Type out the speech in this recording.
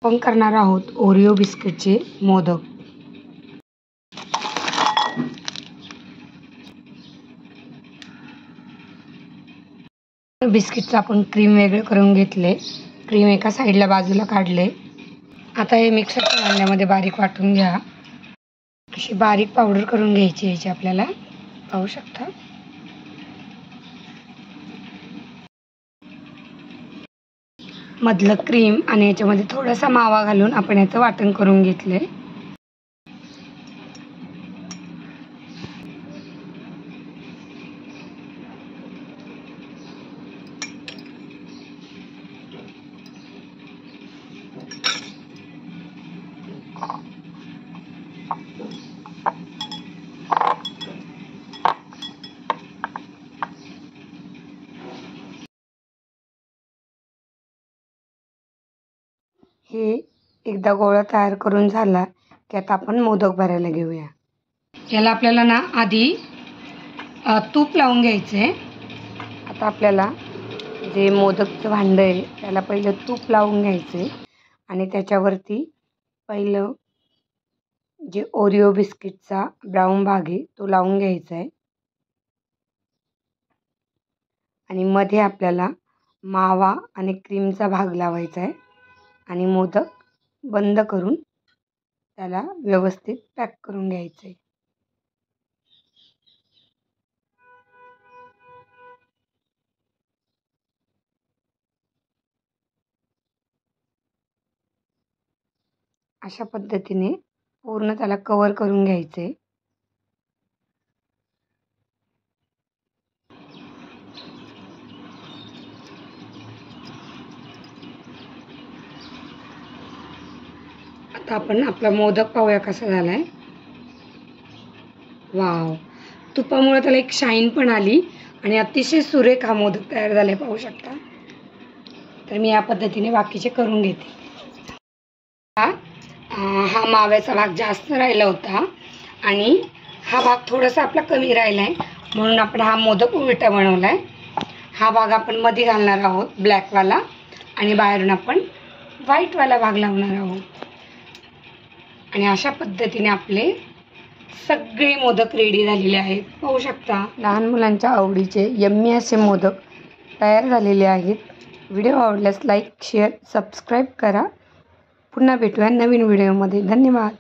आपण करणार आहोत ओरिओ बिस्किटचे मोदक। बिस्किटचं आपण क्रीम वेगळं करून घेतले, क्रीम एका साईडला बाजूला काढले। आता हे मिक्सरच्या भांड्यामध्ये बारीक वाटून घ्या। अशी बारीक पावडर करून घ्यायची याची आपल्याला, पाहू शकता। मधलं क्रीम आणि याच्यामध्ये थोडासा मावा घालून आपण याचं वाटण करून घेतले। हे एकदा गोळा तयार करून झाला की आता आपण मोदक भरायला घेऊया। याला आपल्याला ना आधी तूप लावून घ्यायचे। आता आपल्याला जे मोदकचं भांडं आहे त्याला पहिलं तूप लावून घ्यायचे आणि त्याच्यावरती पहिलं जे ओरिओ बिस्किटचा ब्राऊन भाग आहे तो लावून घ्यायचा आहे आणि मध्ये आपल्याला मावा आणि क्रीमचा भाग लावायचा आहे आणि मोदक बंद करून त्याला व्यवस्थित पॅक करून घ्यायचं आहे। अशा पद्धतीने पूर्ण त्याला कव्हर करून घ्यायचे। आता आपण आपला मोदक पाहूया कसा झालाय। वाव, तुपामुळे त्याला एक शाईन पण आली आणि अतिशय सुरेख हा मोदक तयार झालाय, पाहू शकता। तर मी या पद्धतीने बाकीचे करून घेते। हा माव्याचा भाग जास्त राहिला होता आणि हा भाग थोडासा आपला कमी राहिलाय, म्हणून आपण हा मोदक उलटा बनवलाय। हा भाग आपण मध्ये घालणार आहोत ब्लॅकवाला आणि बाहेरून आपण व्हाईटवाला भाग लावणार आहोत। आणि अशा पद्धतीने आपले सगळे मोदक रेडी झालेले आहेत, पाहू शकता। लहान मुलांच्या आवडीचे यम्मी असे मोदक तयार झालेले आहेत। व्हिडिओ आवडल्यास लाईक, शेअर, सबस्क्राईब करा। पुन्हा भेटूया नवीन व्हिडिओमध्ये। धन्यवाद।